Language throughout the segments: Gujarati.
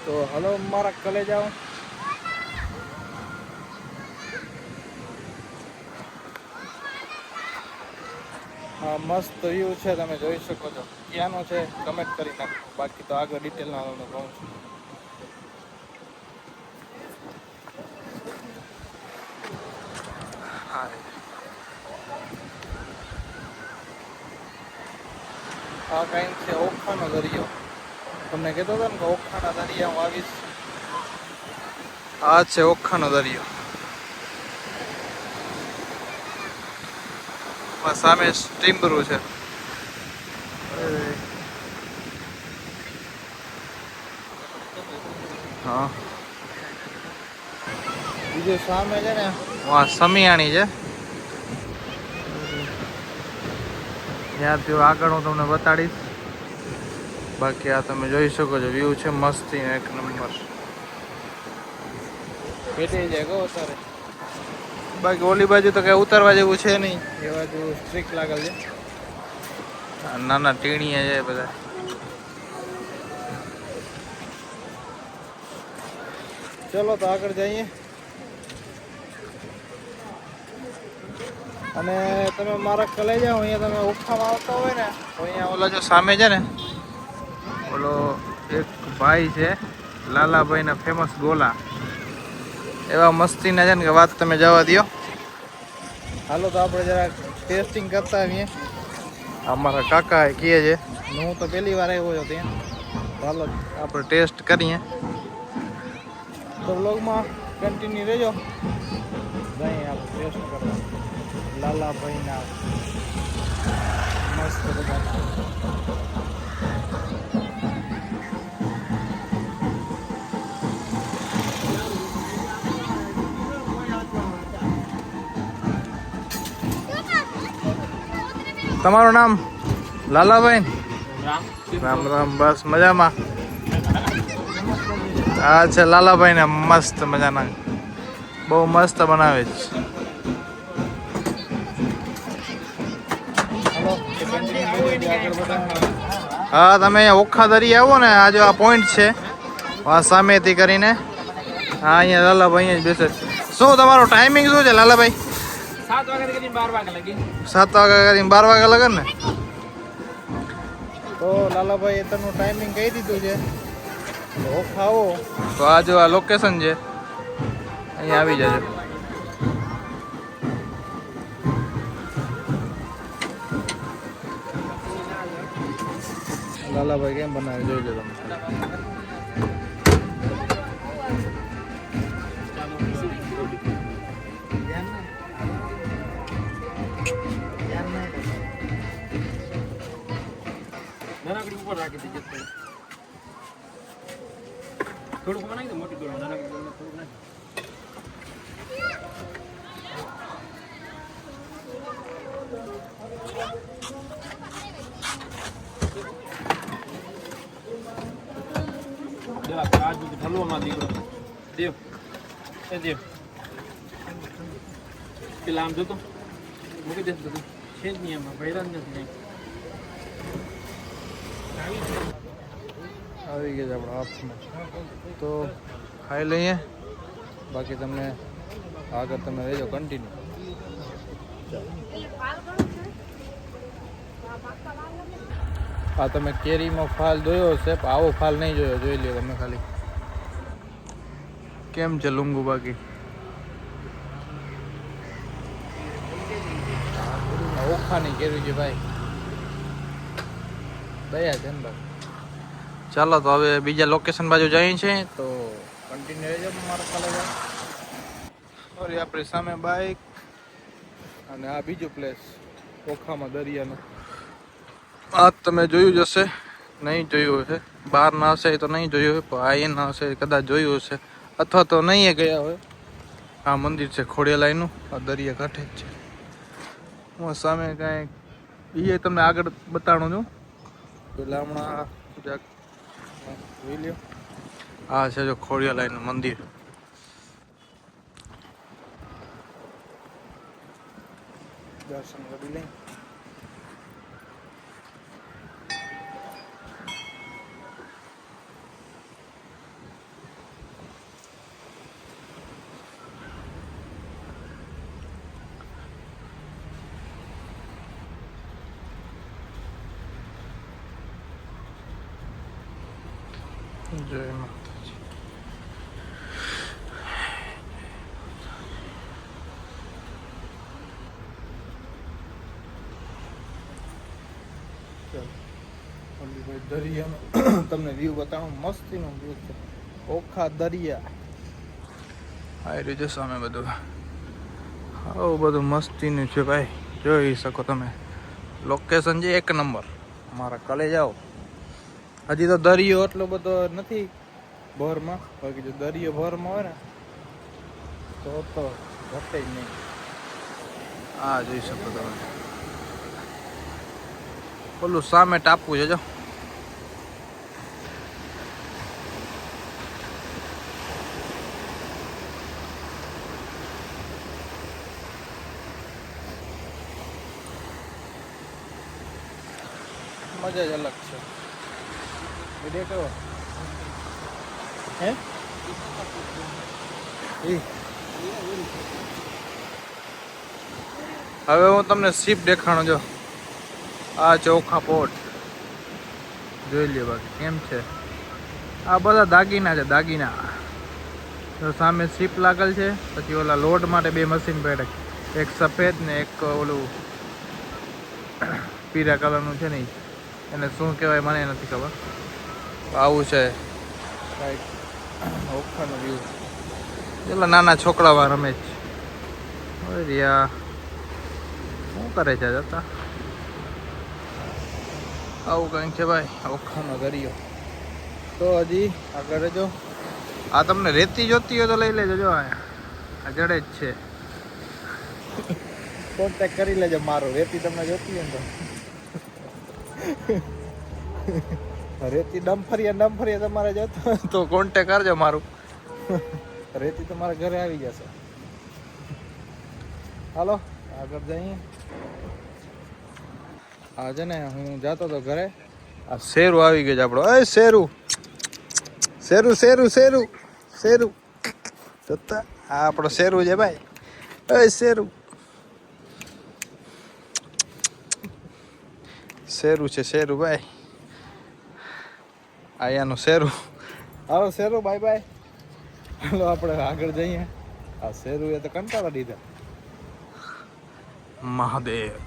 તો હલો મારા કલેજાઓ, હા મસ્ત વ્યૂ છે, તમે જોઈ શકો છો. ક્યાંનો છે કમેન્ટ કરી નાખો, બાકી તો આગળ ડિટેલમાં હું કહું છું. હા, આ કંઈક છે ઓખાનો દરિયો. તમને કહેતો હતો ને કે ઓખાના દરિયા હું આવીશ. આ છે ઓખાનો દરિયો. સામે સ્ટીમરું છે. હા, બીજું સામે છે ને સમિયાણી છે. ત્યાંથી આગળ હું તમને બતાડીશ. બાકી આ તમે જોઈ શકો છો, વ્યૂ છે મસ્તી એક નંબર. બેઠી જાય કહો અત્યારે. બાકી ઓલી બાજુ તો કઈ ઉતારવા જેવું છે નહીં, એ બાજુ સ્ટ્રીક લાગેલ છે. નાના ટીણીયા છે બધા. ચલો તો આગળ જઈએ. અને તમે મારા કલે જાઓ, અહીંયા તમે ઓખામાં આવતા હોય ને તો અહીંયા ઓલા જો સામે છે ને ઓલો એક ભાઈ છે, લાલાભાઈના ફેમસ ગોલા. એવા મસ્તીના છે ને કે વાત તમે જવા દો. હાલો તો આપણે જરા ટેસ્ટિંગ કરતા આવીએ. અમારા કાકા કહે છે, હું તો પહેલી વાર આવ્યો છું ત્યાં. હાલો આપણે ટેસ્ટ કરીએ. તો વ્લોગમાં કન્ટિન્યુ રહેજો. જઈએ આપણે ટેસ્ટ કરવા લાલાભાઈના મસ્ત બધા. તમારું નામ? લાલાભાઈ. રામ રામ. બસ મજામાં. આ છે લાલાભાઈ ને મસ્ત મજાના, બહુ મસ્ત બનાવે છે. હા, તમે અહીંયા ઓખા દરિયા આવો ને, આ જો આ પોઈન્ટ છે આ સામેથી કરીને. હા, અહીંયા લાલાભાઈ અહીંયા જ બેસે. શું તમારો ટાઈમિંગ શું છે લાલાભાઈ? 7 વાગ્યાથી કરીને 12 વાગ્યા લગી. 7 વાગ્યા કરીને 12 વાગ્યા લગન ને. તો લાલાભાઈ એતરનું ટાઈમિંગ કહી દીધું છે. ઓખા આવો તો આ જો આ લોકેશન છે, અહીંયા આવી જજો. લાલાભાઈ કેમ બનાવે જોઈ લો તમે. નાનાકડી ઉપર રાખી દીધી થોડુંક બનાવી દો, મોટી થોડું નાનાકડી થોડુંક નાખી. આજ બધું ભલવામાં દીકરો દેવ એ દેવ પેલા આમ જોતો મૂકી દેસ બધું છે જ નહીં, એમાં ભૈરા જ નથી. આવી ગયા છે આપણા હાથમાં, તો ખાઈ લઈએ. બાકી તમને આગળ તમે રહેજો કન્ટિન્યુ. આ તમે કેરીમાં ફાલ જોયો હશે, પણ આવો ફાલ નહીં જોયો, જોઈ લ્યો તમે ખાલી કેમ છે લુંગુ. બાકી ઓખાની કેરી છે ભાઈ, દયા છે ને ભાઈ. ચાલો તો હવે બીજા લોકેશન બાજુ જઈએ છીએ, તો કન્ટિન્યુ રહેજો મારા કલેજા. સોરી, આપણી સામે બાઇક અને આ બીજું પ્લેસ ઓખામાં દરિયાનું. આ તમે જોયું જ હશે, નહીં જોયું હશે, બહાર ના હશે તો નહીં જોયું હોય, પણ આ ના હશે કદાચ જોયું હશે, અથવા તો નહીં ગયા હોય. આ મંદિર છે ખોડિયાલાયનું, આ દરિયા કાંઠે જ છે. હું સામે કાંઈ એ તમને આગળ બતાડું છું. પેલા હમણાં જોઈ લ્યો. આ છે જો ખોડિયાલાયનું મંદિર. દર્શન કરી લઈ. જય માતાજી. દરિયાનો તમને વ્યૂ બતાવું, મસ્તીનો વ્યૂ છે. ઓખા દરિયા આ રીતે સામે બધું આવું બધું મસ્તીનું છે ભાઈ. જોઈ શકો તમે, લોકેશન છે એક નંબર. મારા કલે જાઓ. હજી તો દરિયો એટલો બધો નથી ભરમાં, બાકી જો દરિયો ભરમાં હોય ને તો ઘટે જ નહીં. આ જોઈ શકો તમે, ઓલું સામે ટાપુ છે જો. મજા જ અલગ છે. વિડીયો કેવો હે? હવે હું તમને શીપ દેખાણો જો. આ ચોખા પોટ જોઈ લે બાકી કેમ છે. આ બધા દાગીના છે, દાગીના. તો સામે શીપ લાગેલ છે. પછી ઓલા લોડ માટે બે મશીન પડે, એક સફેદ ને એક ઓલું પીળા કલરનું છે ને, એને શું કહેવાય મને નથી ખબર. આવું છે કાંઈક ઓખાનો વ્યૂ. પેલા નાના છોકરાઓ રમે છે. રિયા શું કરે છે જતા? આવું કંઈક છે ભાઈ ઓખાનો દરિયો. તો હજી આગળ જો, આ તમને રેતી જોતી હોય તો લઈ લેજો. જો આ જડે જ છે. કોન્ટેક કરી લેજો મારો, રેતી તમને જોતી હોય ને તો. રેતી ડમફરિયા તમારે જતો તો કોન્ટેક કરજો મારું. રેતી તમારા ઘરે આવી જશે. હાલો આગળ જઈએ. આ છે ને હું જતો તો ઘરે, આ શેરું આવી ગયો છે આપણો. એ શેરું શેરું શેરું શેરું શેરું જોતા, આ આપણો શેરું છે ભાઈ. એ શેરું શેરું છે, શેરું ભાઈ. આયાનું શેરું. હાલો શેરું, બાય બાય. હાલો આપણે આગળ જઈએ. આ શેરું એ તો કંટાળા દીધા. મહાદેવ.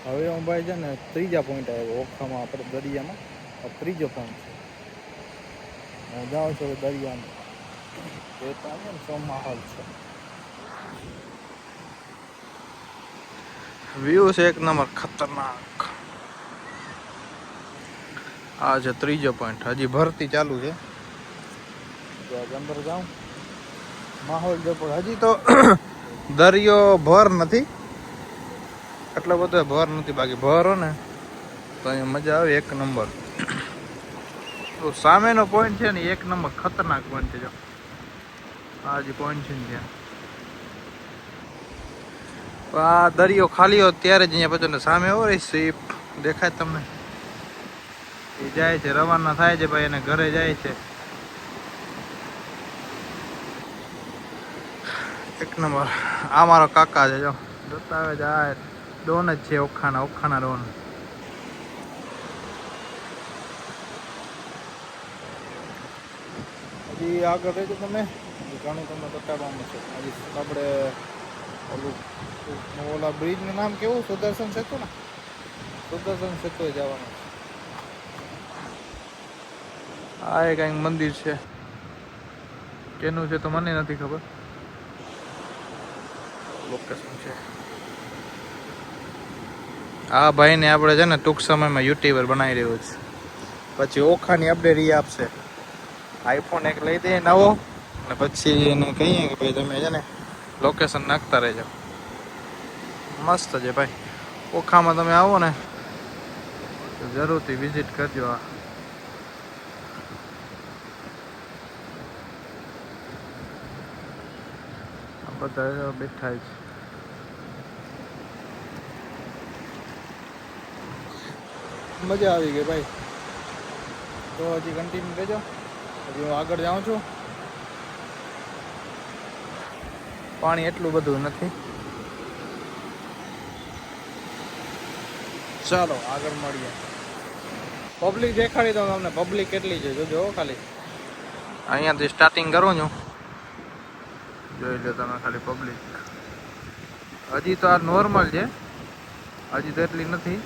હવે હું ભાઈ છે ને ત્રીજા પોઈન્ટ આવ્યો ઓખામાં, આપણે દરિયામાં. આ ત્રીજો પોઈન્ટ છે. હું જાઉં છું દરિયામાં. એ તો આવે ને સોમાહોલ છે. વ્યૂ છે એક નંબર ખતરનાક. આ છે ત્રીજો પોઈન્ટ. હજી ભરતી ચાલુ છે. અંદર જાઉં માહોલ જો, પણ હજી તો દરિયો ભર નથી, એટલો બધો ભર નથી. બાકી ભરો ને તો અહીંયા મજા આવે એક નંબર. તો સામેનો પોઈન્ટ છે ને એક નંબર ખતરનાક પોઈન્ટ છે. જો આ જે પોઈન્ટ છે ને ત્યાં, આ દરિયો ખાલી હોય ત્યારે જ અહીંયા પછી સામે હોય શીપ દેખાય તમને. એ જાય છે, રવાના થાય છે ભાઈ, એને ઘરે જાય છે. એક નંબર. આ મારો કાકા છે જો, જોતા આવે છે. આ ડોન જ છે ઓખાના ડોન. હજી આગળ રહેજો તમે, ઘણું તમને બતાવવાનું છે. હજી આપણે ઓલા બ્રિજનું નામ કેવું? સુદર્શન સેતુ ને, સુદર્શન સેતુ જવાનું. આ એક કંઈક મંદિર છે, કેનું છે તો મને નથી ખબર. લોકેશન છે. આ ભાઈને આપણે છે ને ટૂંક સમયમાં યુટ્યુબર બનાવી રહ્યો છે. પછી ઓખાની અપડેટ એ આપશે. આઈફોન એક લઈ દે નવો, અને પછી એને કહીએ કે ભાઈ તમે છે ને લોકેશન નાખતા રહેજો. મસ્ત છે ભાઈ. ઓખામાં તમે આવો ને તો જરૂરથી વિઝિટ કરજો. આ બધા બેઠા છે. મજા આવી ગઈ ભાઈ. તો હજી કન્ટિન્યુ રહેજો. હજી હું આગળ જાઉં છું. પાણી એટલું બધું નથી. ચાલો આગળ મળીએ. પબ્લિક દેખાડી દઉં તમને, પબ્લિક કેટલી છે જોજો ખાલી. અહીંયાથી સ્ટાર્ટિંગ કરું છું, જોઈ લો તમે ખાલી પબ્લિક. હજી તો આ નોર્મલ છે, હજી તો એટલી નથી,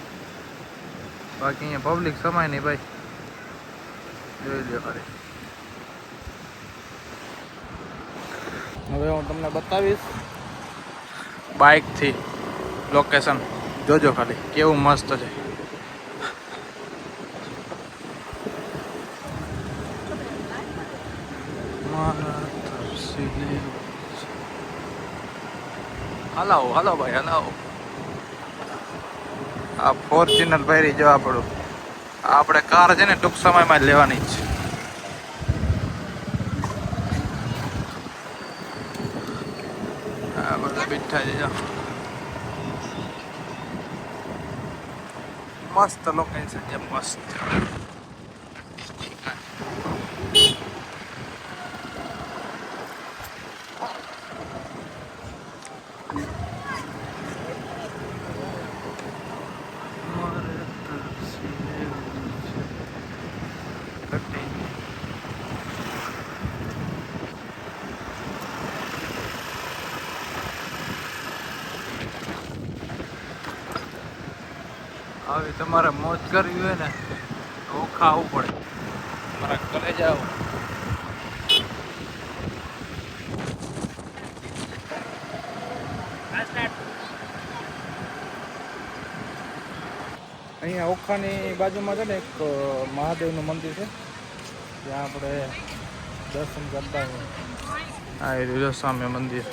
બાકી અહીંયા પબ્લિક સમાય નહીં ભાઈ, જોઈ લો ખાલી. હવે હું તમને બતાવીશ બાઇકથી લોકેશન, જોજો ખાલી કેવું મસ્ત છે. હલાવો હલો ભાઈ હલાવો. આ ફોર્ચ્યુનર પહેરી જો આપણું, આપણે કાર છે ને ટૂંક સમયમાં જ લેવાની જ છે. આ બધા બેઠા છે, મસ્ત લોકેશન છે, મસ્ત. આવી તમારે મોજ કરવી હોય ને તો ખાવું પડે, તમારા ઘરે જાઓ. અહીંયા ઓખાની બાજુમાં છે ને એક મહાદેવનું મંદિર છે, ત્યાં આપણે દર્શન કરતા હોય. હા એ રહ્યું સામે મંદિર.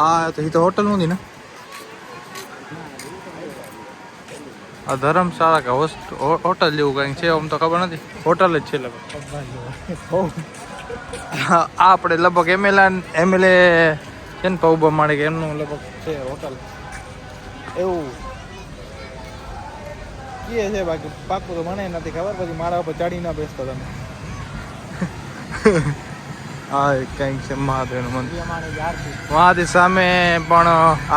હા તો એ તો હોટલ નથી ને, આ ધર્મશાળા કે હોટલ જેવું કંઈક છે, આમ તો ખબર નથી, હોટલ જ છે લગભગ. આ આપણે લગભગ એમએલએ છે ને પૌબા માણે કે એમનું લગભગ છે હોટલ એવું કે છે, બાકી પાકું તો મને નથી ખબર, પછી મારા ઉપર ચડી ના બેસતો તમે. હા કંઈક છે મહાદેવનું મંદિર, મહાદેવ સામે પણ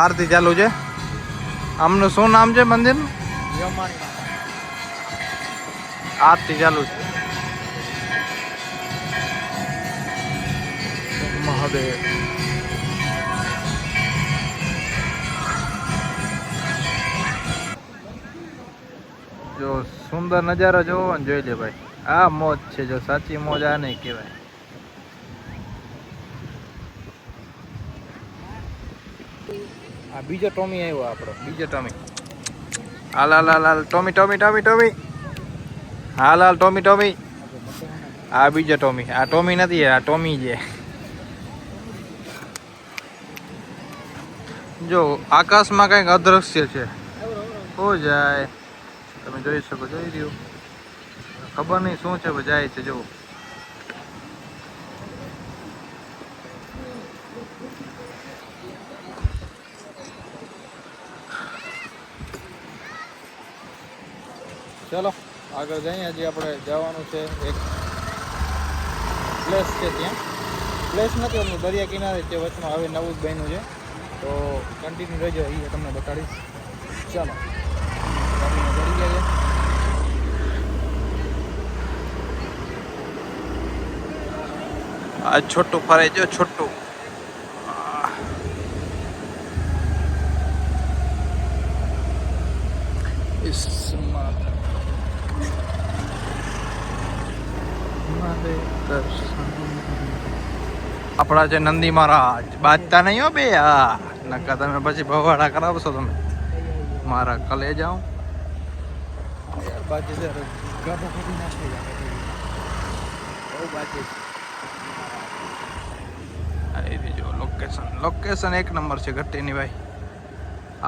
આરતી ચાલુ છે. આમનું શું નામ છે મંદિરનું? આરતી ચાલુ છે. મહાદેવ જો સુંદર નજારો જોવો ને જોઈ લે ભાઈ, આ મોજ છે, જો સાચી મોજ આ નહીં કહેવાય. આ બીજો ટોમી આવ્યો, આપણો બીજો ટોમી. હાલ હાલ હાલ હાલ ટોમી ટોમી ટોમી ટોમી, હાલ હાલ ટોમી ટોમી. આ બીજો ટોમી, આ ટોમી નથી, આ ટોમી છે. જો આકાશમાં કંઈક અદ્રશ્ય છે, હો જાય તમે જોઈ શકો, જોઈ રહ્યું, ખબર નહીં શું છે, જાય છે જો. ચલો આગળ જઈએ, હજી આપણે જવાનું છે એક પ્લેસ છે, ત્યાં પ્લેસ નથી એમનું, દરિયા કિનારે છે વચમાં, હવે નવું જ બન્યું છે, તો કન્ટિન્યુ રહેજો, એ તમને બતાડીશ. ચાલો ચડી ગયા છે. આ છોટું ફરે જો, છોટું. આપણા છે નંદી મહારાજ, બાજતા નહીં હો બે, હા નકા તમે પછી ભવાડા કરાવશો તમે મારા કલે જાઓ. બાજુ છે ગાભો કરી નાખી બહુ બાજુ. જો લોકેશન એક નંબર છે ઘટીની ભાઈ.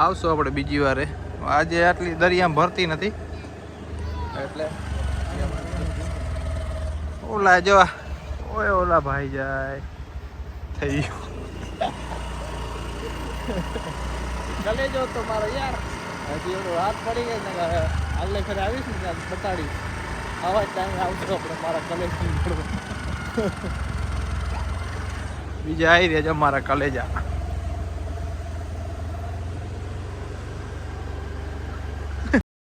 આવશું આપણે બીજી વારે, આજે આટલી દરિયામાં ભરતી નથી એટલે. ઓલા જો ઓય ઓલા ભાઈ જાય થઈ ગયું કલે જો તો મારો યાર, હજી એવડો રાત પડી ગઈ ને આગલે ફેર આવીશ ને ત્યાં બતાડીશ. આવા ટાઈમ આવતો આપણે મારા કલેક્શન બીજા આવી રહ્યા છે મારા કલેજા.